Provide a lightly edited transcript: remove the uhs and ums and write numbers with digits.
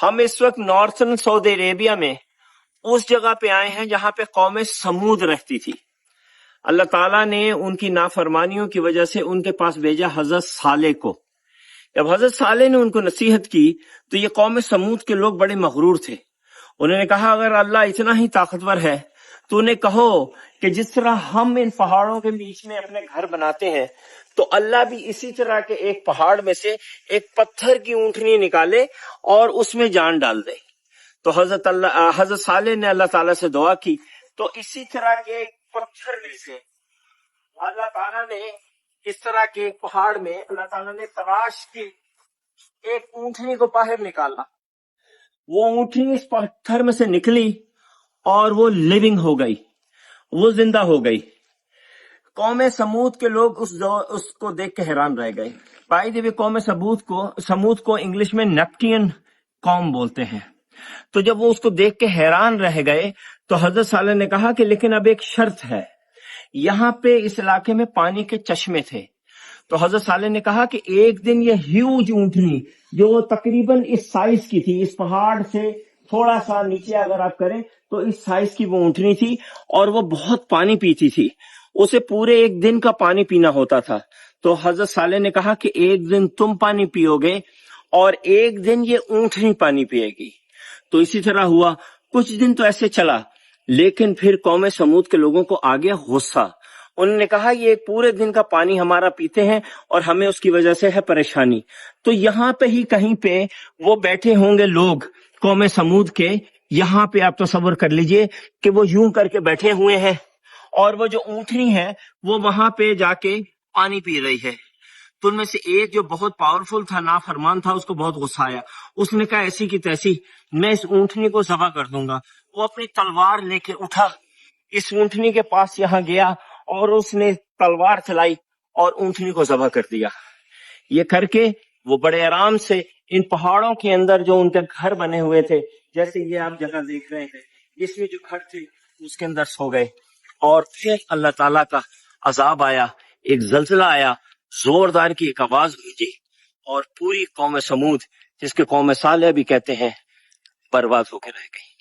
ہم اس وقت نارتھن سعودی عربیہ میں اس جگہ پہ آئے ہیں جہاں پہ قوم سمود رہتی تھی. اللہ تعالیٰ نے ان کی نافرمانیوں کی وجہ سے ان کے پاس بھیجا حضرت صالح کو. جب حضرت صالح نے ان کو نصیحت کی تو یہ قوم سمود کے لوگ بڑے مغرور تھے. انہوں نے کہا اگر اللہ اتنا ہی طاقتور ہے تو انہیں کہو کہ جس طرح ہم ان پہاڑوں کے بیچ میں اپنے گھر بناتے ہیں تو اللہ بھی اسی طرح کے ایک پہاڑ میں سے ایک پتھر کی اونٹنی نکالے اور اس میں جان ڈال دے. تو حضرت صالح نے اللہ تعالیٰ سے دعا کی تو اسی طرح کے ایک پتھر میں سے اللہ تعالیٰ نے اس طرح کے ایک پہاڑ میں اللہ تعالیٰ نے تراش کی ایک اونٹنی کو باہر نکالا. وہ اونٹنی اس پتھر میں سے نکلی اور وہ لیونگ ہو گئی، وہ زندہ ہو گئی. قوم سمود کے لوگ اس کو دیکھ کے حیران رہ گئے. بھائی جب قوم سمود کو انگلش میں نیپٹین قوم بولتے ہیں. تو جب وہ اس کو دیکھ کے حیران رہ گئے تو حضرت صالح نے کہا کہ لیکن اب ایک شرط ہے. یہاں پہ اس علاقے میں پانی کے چشمے تھے. تو حضرت صالح نے کہا کہ ایک دن یہ ہیوج اونٹنی جو تقریباً اس سائز کی تھی، اس پہاڑ سے تھوڑا سا نیچے اگر آپ کریں تو اس سائز کی وہ اونٹنی تھی اور وہ بہت پانی پیتی تھی، اسے پورے ایک دن کا پانی پینا ہوتا تھا. تو حضرت صالح نے کہا کہ ایک دن تم پانی پیو گے اور ایک دن یہ اونٹنی پانی پیے گی. تو اسی طرح ہوا. کچھ دن تو ایسے چلا، لیکن پھر قوم سمود کے لوگوں کو آ گیا غصہ. انہوں نے کہا یہ پورے دن کا پانی ہمارا پیتے ہیں اور ہمیں اس کی وجہ سے ہے پریشانی. تو یہاں پہ ہی کہیں پہ وہ بیٹھے ہوں گے لوگ قوم سمود کے. یہاں پہ آپ تصور کر لیجئے کہ وہ یوں کر کے بیٹھے ہوئے ہیں اور وہ جو اونٹنی ہے وہ وہاں پہ جا کے پانی پی رہی ہے. تو ان میں سے ایک جو بہت پاورفل تھا، نافرمان تھا، اس کو بہت غصہ آیا. اس نے کہا ایسی کی تیسی میں اس اونٹنی کو ذبح کر دوں گا. وہ اپنی تلوار لے کے اٹھا، اس اونٹنی کے پاس یہاں گیا اور اس نے تلوار چلائی اور اونٹنی کو ذبح کر دیا. یہ کر کے وہ بڑے آرام سے ان پہاڑوں کے اندر جو ان کے گھر بنے ہوئے تھے، جیسے یہ آپ جگہ دیکھ رہے ہیں، اس میں جو گھر تھے اس کے اندر سو گئے. اور پھر اللہ تعالیٰ کا عذاب آیا، ایک زلزلہ آیا، زوردار کی ایک آواز گونجی اور پوری قوم سمود، جس کے قوم صالح بھی کہتے ہیں، برباد ہو کے رہ گئی.